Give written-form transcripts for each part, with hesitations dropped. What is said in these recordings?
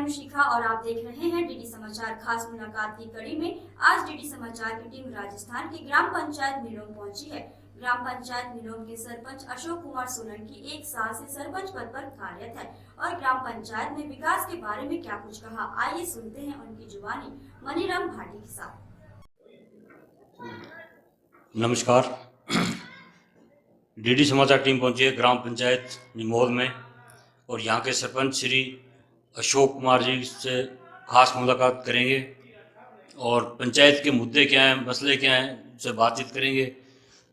शिखा और आप देख रहे हैं डीडी समाचार खास मुलाकात की कड़ी में। आज डीडी समाचार की टीम राजस्थान की ग्राम पंचायत मिलोम पहुंची है। ग्राम पंचायत मिलोम के सरपंच अशोक कुमार सोलंकी 1 साल से सरपंच पद पर कार्यरत है और ग्राम पंचायत में विकास के बारे में क्या कुछ कहा, आइए सुनते हैं उनकी जुबानी मनीराम भाटी के साथ। नमस्कार। डीडी समाचार टीम पहुंची है ग्राम पंचायत निमोल में और यहाँ के सरपंच श्री अशोक कुमार जी से खास मुलाकात करेंगे और पंचायत के मुद्दे क्या हैं, मसले क्या हैं, उनसे बातचीत करेंगे।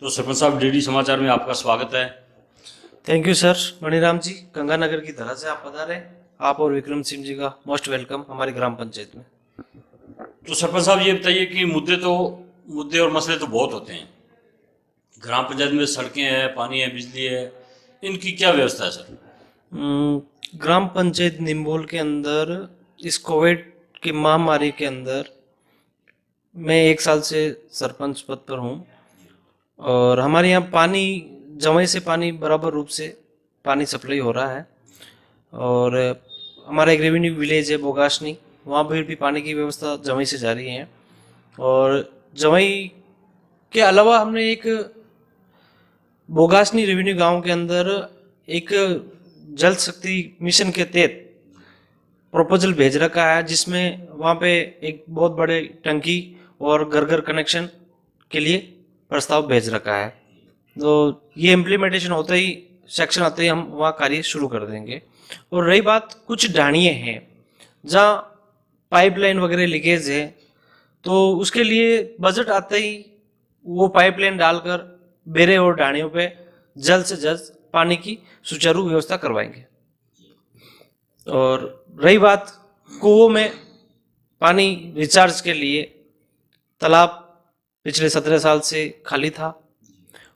तो सरपंच साहब, डीडी समाचार में आपका स्वागत है। Thank you sir. Maniram ji, Ganganagar की तरह से आप पधारे। आप और विक्रम सिंह जी का मोस्ट वेलकम हमारी ग्राम पंचायत में। तो सरपंच साहब, ये बताइए कि मुद्दे और मसले तो बहुत होते हैं ग्राम पंचायत में। सड़कें हैं, पानी है, बिजली है, इनकी क्या व्यवस्था है सर? ग्राम पंचायत निम्बोल के अंदर इस कोविड की महामारी के अंदर मैं 1 साल से सरपंच पद पर हूँ और हमारे यहाँ पानी जमाई से पानी बराबर रूप से पानी सप्लाई हो रहा है और हमारा एक रेवेन्यू विलेज है बोगासनी, वहाँ पर भी पानी की व्यवस्था जमाई से जारी है। और जमाई के अलावा हमने एक बोगासनी रेवेन्यू गांव के अंदर एक जल शक्ति मिशन के तहत प्रपोजल भेज रखा है, जिसमें वहाँ पे एक बहुत बड़े टंकी और घर घर कनेक्शन के लिए प्रस्ताव भेज रखा है। तो ये इम्प्लीमेंटेशन होते ही, सेक्शन आते ही हम वहाँ कार्य शुरू कर देंगे। और रही बात कुछ ढाणिए हैं जहाँ पाइपलाइन वगैरह लीकेज है, तो उसके लिए बजट आते ही वो पाइपलाइन डालकर बेरे और ढाणियों पे जल्द से जल्द पानी की सुचारू व्यवस्था करवाएंगे। और रही बात कुओं में पानी रिचार्ज के लिए, तालाब पिछले 17 साल से खाली था।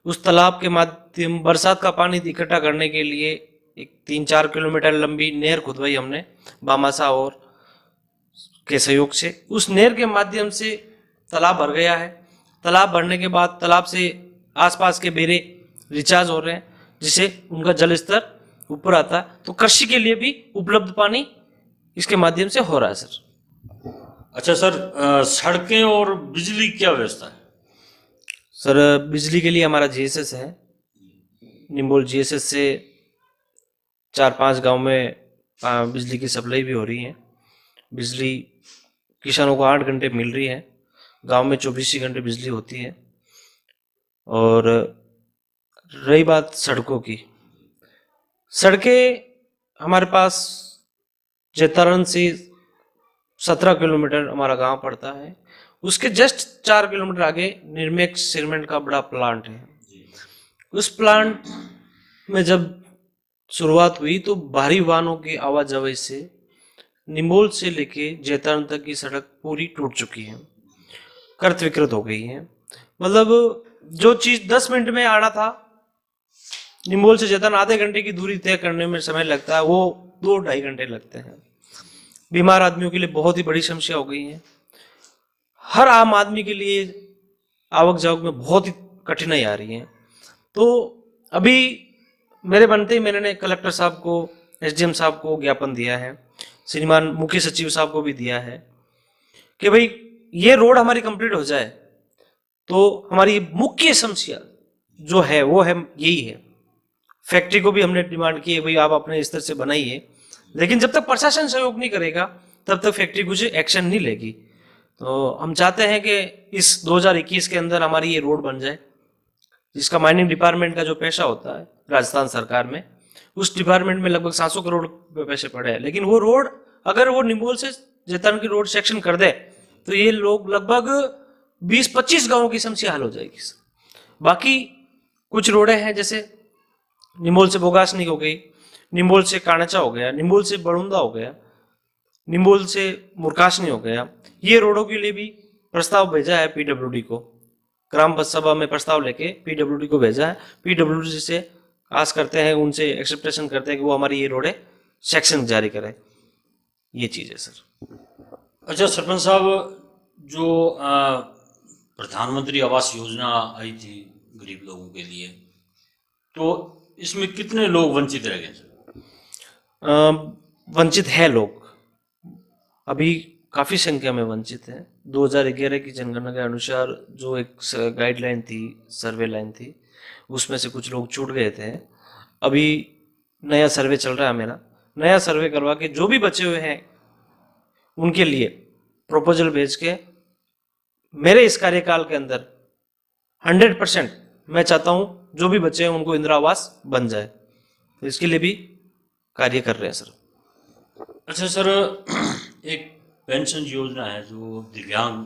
उस तालाब के माध्यम बरसात का पानी इकट्ठा करने के लिए एक 3-4 किलोमीटर लंबी नहर खुदवाई हमने बामासा और के सहयोग से। उस नहर के माध्यम से तालाब भर गया है। तालाब भरने के बाद तालाब से आसपास के बेरे रिचार्ज हो रहे हैं, जिससे उनका जल स्तर ऊपर आता है। तो कृषि के लिए भी उपलब्ध पानी इसके माध्यम से हो रहा है सर। अच्छा सर, सड़कें और बिजली क्या व्यवस्था है? सर, बिजली के लिए हमारा जीएसएस है। निम्बोल जीएसएस से 4-5 गांव में बिजली की सप्लाई भी हो रही है। बिजली किसानों को 8 घंटे मिल रही है। गांव में 24 घंटे बिजली होती है। और रही बात सड़कों की, सड़कें हमारे पास जैतारण से 17 किलोमीटर हमारा गांव पड़ता है। उसके जस्ट 4 किलोमीटर आगे निर्मेक्स सीमेंट का बड़ा प्लांट है। उस प्लांट में जब शुरुआत हुई तो भारी वाहनों की आवाजाही से निम्बोल से लेके जैतारण तक की सड़क पूरी टूट चुकी है, कृत विकृत हो गई है। मतलब जो चीज 10 मिनट में आना था, निम्बोल से जैतारण आधे घंटे की दूरी तय करने में समय लगता है, वो 2-2.5 घंटे लगते हैं। बीमार आदमियों के लिए बहुत ही बड़ी समस्या हो गई है। हर आम आदमी के लिए आवक जावक में बहुत ही कठिनाई आ रही है। तो अभी मेरे बनते ही मैंने कलेक्टर साहब को, एसडीएम साहब को ज्ञापन दिया है, श्रीमान मुख्य सचिव साहब को भी दिया है कि भाई ये रोड हमारी कंप्लीट हो जाए तो हमारी मुख्य समस्या जो है वो है यही है। फैक्ट्री को भी हमने डिमांड की है, भाई आप अपने स्तर से बनाइए, लेकिन जब तक प्रशासन सहयोग नहीं करेगा तब तक फैक्ट्री कुछ एक्शन नहीं लेगी। तो हम चाहते हैं कि इस 2021 के अंदर हमारी ये रोड बन जाए, जिसका माइनिंग डिपार्टमेंट का जो पैसा होता है राजस्थान सरकार में, उस डिपार्टमेंट में लगभग 700 करोड़ पैसे पड़े हैं। लेकिन वो रोड अगर वो निम्बोल से जैतारण की रोड सेक्शन कर दे तो ये लोग लगभग 20-25 गांवों की समस्या हल हो जाएगी। बाकी कुछ रोडें हैं, जैसे निम्बोल से बोगासनी हो गई, निम्बोल से कानाचा हो गया, निम्बोल से बड़ुंदा हो गया, निम्बोल से मुरकासनी हो गया। ये रोडों के लिए भी प्रस्ताव भेजा है पीडब्ल्यूडी को। ग्राम सभा में प्रस्ताव लेके पीडब्ल्यूडी को भेजा है। पीडब्ल्यूडी से आस करते हैं, उनसे एक्सेप्टेशन करते हैं कि वो हमारी ये रोडें सेक्शन जारी करें। ये चीज़ है सर। अच्छा सरपंच साहब, जो प्रधानमंत्री आवास योजना आई थी गरीब लोगों के लिए, तो इसमें कितने लोग वंचित रह गए सर? वंचित है लोग, अभी काफ़ी संख्या में वंचित हैं। 2011 की जनगणना के अनुसार जो एक गाइडलाइन थी, सर्वे लाइन थी, उसमें से कुछ लोग छूट गए थे। अभी नया सर्वे चल रहा है मेरा, नया सर्वे करवा के जो भी बचे हुए हैं उनके लिए प्रपोजल भेज के मेरे इस कार्यकाल के अंदर 100% मैं चाहता हूं जो भी बच्चे हैं उनको इंदिरा आवास बन जाए, तो इसके लिए भी कार्य कर रहे हैं सर। अच्छा सर, एक पेंशन योजना है जो दिव्यांग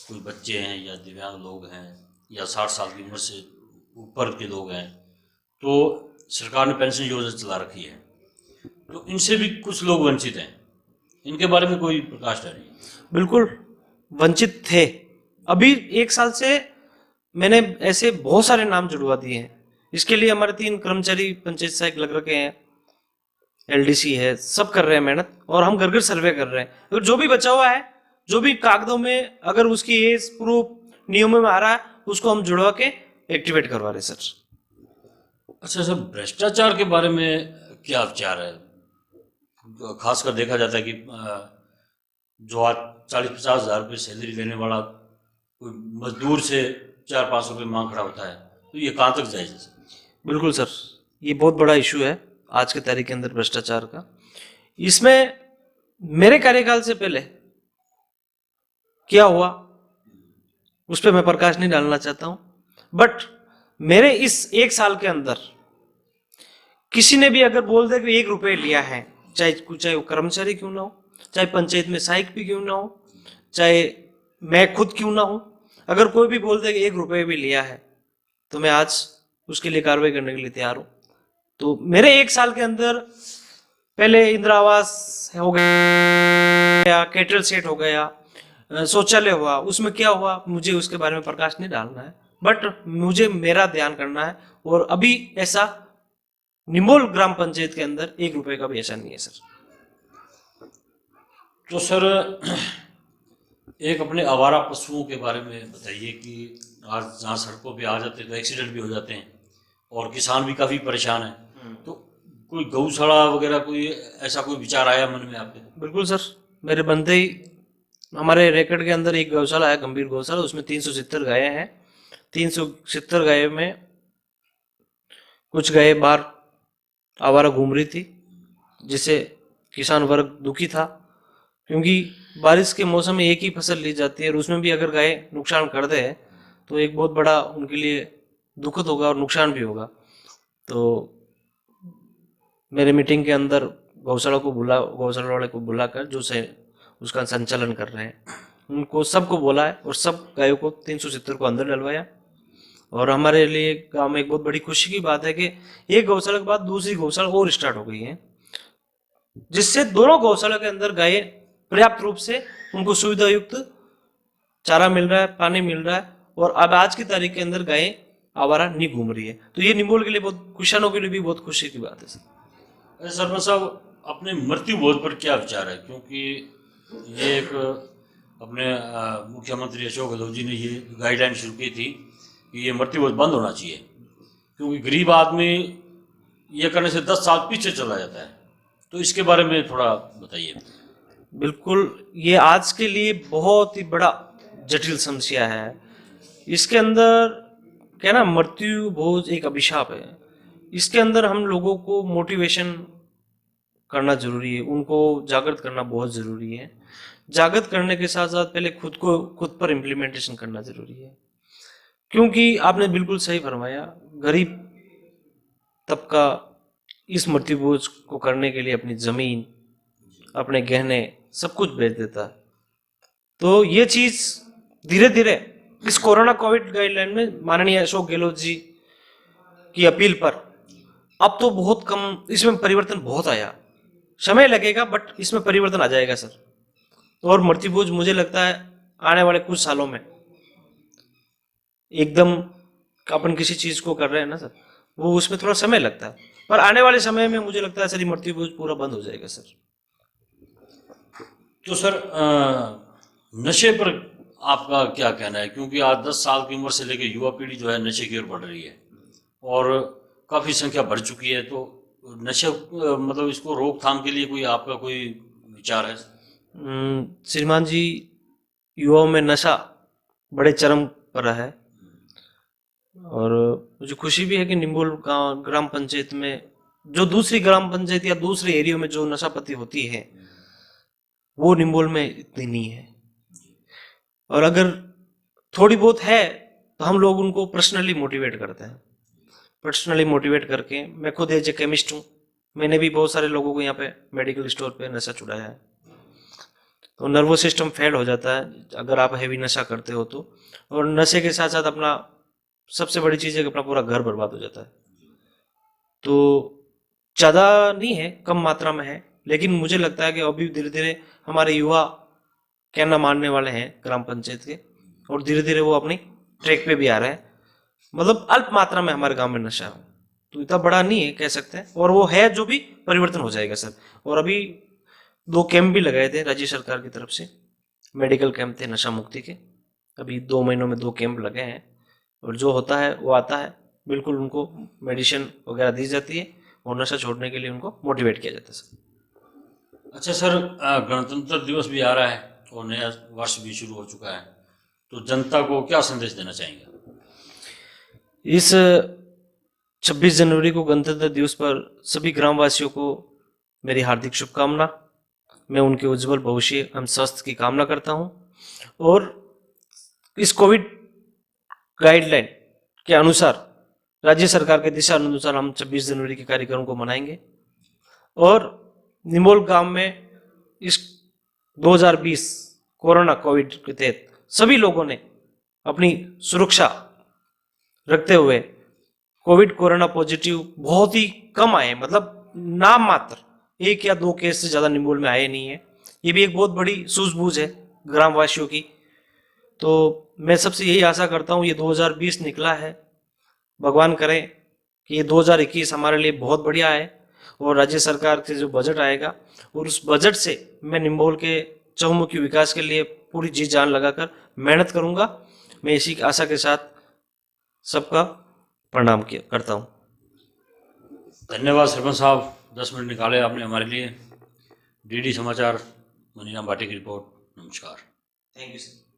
कोई बच्चे हैं या दिव्यांग लोग हैं या 60 साल की उम्र से ऊपर के लोग हैं, तो सरकार ने पेंशन योजना चला रखी है, तो इनसे भी कुछ लोग वंचित हैं, इनके बारे में कोई प्रकाश डालिए। बिल्कुल वंचित थे। अभी 1 साल से मैंने ऐसे बहुत सारे नाम जुड़वा दिए हैं। इसके लिए हमारे 3 कर्मचारी पंचायत सहायक लग रखे हैं, एलडीसी है, सब कर रहे हैं मेहनत, और हम घर घर सर्वे कर रहे हैं। तो जो भी बचा हुआ है, जो भी कागजों में अगर उसकी एज प्रूफ नियमों में आ रहा है, उसको हम जुड़वा के एक्टिवेट करवा रहे हैं सर। अच्छा सर, भ्रष्टाचार के बारे में क्या विचार है? खासकर देखा जाता है कि जो आज 40-50 हज़ार रुपये सैलरी लेने वाला कोई मजदूर से 400-500 रुपये मांग खड़ा होता है, तो ये कहाँ तक जायज़ है? बिल्कुल सर, ये बहुत बड़ा इशू है आज के तारीख के अंदर भ्रष्टाचार का। इसमें मेरे कार्यकाल से पहले क्या हुआ उस पर मैं प्रकाश नहीं डालना चाहता हूं, बट मेरे इस 1 साल के अंदर किसी ने भी अगर बोल दे कि 1 रुपये लिया है, चाहे वो कर्मचारी क्यों ना हो, चाहे पंचायत में सहायक भी क्यों ना हो, चाहे मैं खुद क्यों ना हूं, अगर कोई भी बोल दे कि 1 रुपये भी लिया है, तो मैं आज उसके लिए कार्रवाई करने के लिए तैयार हूं। तो मेरे 1 साल के अंदर पहले इंदिरा आवास हो गया, कैटल सेट हो गया, शौचालय हुआ, उसमें क्या हुआ मुझे उसके बारे में प्रकाश नहीं डालना है, बट मुझे मेरा ध्यान करना है। और अभी ऐसा निमोल ग्राम पंचायत के अंदर 1 रुपये का भी ऐसा नहीं है सर। तो सर, एक अपने आवारा पशुओं के बारे में बताइए कि आज जहाँ सड़कों पे आ जाते हैं तो एक्सीडेंट भी हो जाते हैं और किसान भी काफ़ी परेशान है, तो कोई गौशाला वगैरह कोई ऐसा कोई विचार आया मन में आपके? बिल्कुल सर, मेरे बनते ही हमारे रेकर्ड के अंदर एक गौशाला है, गंभीर गौशाला, उसमें 370 गायें हैं। 370 गायों में कुछ गायें बाहर आवारा घूम रही थी, जिससे किसान वर्ग दुखी था, क्योंकि बारिश के मौसम में एक ही फसल ली जाती है और उसमें भी अगर गाय नुकसान कर दे तो एक बहुत बड़ा उनके लिए दुखद होगा और नुकसान भी होगा। तो मेरे मीटिंग के अंदर गौशाला वाले को बुलाकर जो से उसका संचालन कर रहे हैं उनको सबको बोला है और सब गायों को 370 को अंदर डलवाया। और हमारे लिए गांव में एक बहुत बड़ी खुशी की बात है कि एक गौशाला के बाद दूसरी गौशाला और स्टार्ट हो गई है, जिससे दोनों गौशाला के अंदर गायें पर्याप्त रूप से उनको सुविधा युक्त चारा मिल रहा है, पानी मिल रहा है, और अब आज की तारीख के अंदर गायें आवारा नहीं घूम रही है। तो ये निमोल के लिए बहुत, किसानों के लिए भी बहुत खुशी की बात है सर। सरपंच साहब, अपने मृत्यु भोज पर क्या विचार है? क्योंकि ये एक अपने मुख्यमंत्री अशोक गहलोत जी ने ये गाइडलाइन शुरू की थी कि ये मृत्यु भोज बंद होना चाहिए, क्योंकि गरीब आदमी ये करने से 10 साल पीछे चला जाता है, तो इसके बारे में थोड़ा बताइए। बिल्कुल, ये आज के लिए बहुत ही बड़ा जटिल समस्या है। इसके अंदर क्या ना, मृत्यु भोज एक अभिशाप है। इसके अंदर हम लोगों को मोटिवेशन करना जरूरी है, उनको जागृत करना बहुत जरूरी है। जागृत करने के साथ साथ पहले खुद पर इम्प्लीमेंटेशन करना जरूरी है, क्योंकि आपने बिल्कुल सही फरमाया, गरीब तबका इस मृत्यु भोज को करने के लिए अपनी जमीन, अपने गहने सब कुछ बेच देता है। तो ये चीज धीरे धीरे इस कोरोना कोविड गाइडलाइन में माननीय अशोक गहलोत जी की अपील पर अब तो बहुत कम, इसमें परिवर्तन बहुत आया, समय लगेगा बट इसमें परिवर्तन आ जाएगा सर। और मृत्यु भोज मुझे लगता है आने वाले कुछ सालों में एकदम, अपन किसी चीज को कर रहे हैं ना सर, वो उसमें थोड़ा समय लगता है, पर आने वाले समय में मुझे लगता है सर मृत्यु भोज पूरा बंद हो जाएगा सर। तो सर, नशे पर आपका क्या कहना है? क्योंकि आज 10 साल की उम्र से लेकर युवा पीढ़ी जो है नशे की ओर बढ़ रही है और काफ़ी संख्या बढ़ चुकी है, तो नशे मतलब इसको रोकथाम के लिए कोई आपका कोई विचार है? श्रीमान जी, युवाओं में नशा बड़े चरम पर है और मुझे खुशी भी है कि निम्बोल गांव ग्राम पंचायत में जो दूसरी ग्राम पंचायत या दूसरे एरिया में जो नशापत्ती होती है वो निम्बोल में इतनी नहीं है। और अगर थोड़ी बहुत है तो हम लोग उनको पर्सनली मोटिवेट करते हैं। पर्सनली मोटिवेट करके, मैं खुद एज ए केमिस्ट हूँ, मैंने भी बहुत सारे लोगों को यहाँ पे मेडिकल स्टोर पे नशा छुड़ाया है। तो नर्वस सिस्टम फेल हो जाता है अगर आप हैवी नशा करते हो तो, और नशे के साथ साथ अपना सबसे बड़ी चीज़ है कि अपना पूरा घर बर्बाद हो जाता है। तो ज़्यादा नहीं है, कम मात्रा में है, लेकिन मुझे लगता है कि अभी धीरे धीरे हमारे युवा कहना मानने वाले हैं ग्राम पंचायत के, और धीरे धीरे वो अपनी ट्रैक पे भी आ रहे हैं। मतलब अल्प मात्रा में हमारे गांव में नशा है, तो इतना बड़ा नहीं है कह सकते हैं, और वो है जो भी परिवर्तन हो जाएगा सर। और अभी 2 कैंप भी लगाए थे राज्य सरकार की तरफ से, मेडिकल कैंप थे नशा मुक्ति के, अभी 2 महीनों में 2 कैंप लगे हैं, और जो होता है वो आता है, बिल्कुल उनको मेडिसिन वगैरह दी जाती है और नशा छोड़ने के लिए उनको मोटिवेट किया जाता है सर। अच्छा सर, गणतंत्र दिवस भी आ रहा है और नया वर्ष भी शुरू हो चुका है, तो जनता को क्या संदेश देना चाहेंगे? इस 26 जनवरी को गणतंत्र दिवस पर सभी ग्रामवासियों को मेरी हार्दिक शुभकामना। मैं उनके उज्जवल भविष्य एवं स्वास्थ्य की कामना करता हूं, और इस कोविड गाइडलाइन के अनुसार राज्य सरकार के दिशा अनुसार हम 26 जनवरी के कार्यक्रम को मनाएंगे। और निम्बोल गांव में इस 2020 कोरोना कोविड के तहत सभी लोगों ने अपनी सुरक्षा रखते हुए, कोविड कोरोना पॉजिटिव बहुत ही कम आए, मतलब नाम मात्र 1 या 2 केस से ज़्यादा निम्बोल में आए नहीं है। ये भी एक बहुत बड़ी सूझबूझ है ग्रामवासियों की। तो मैं सबसे यही आशा करता हूँ, ये 2020 निकला है, भगवान करें कि ये 2021 हमारे लिए बहुत बढ़िया है, और राज्य सरकार से जो बजट आएगा और उस बजट से मैं निम्बोल के चहुमुखी विकास के लिए पूरी जी जान लगाकर मेहनत करूंगा। मैं इसी आशा के साथ सबका प्रणाम करता हूँ। धन्यवाद सरपंच साहब, 10 मिनट निकाले आपने हमारे लिए। डीडी समाचार, मनीराम भाटी की रिपोर्ट। नमस्कार। Thank you sir.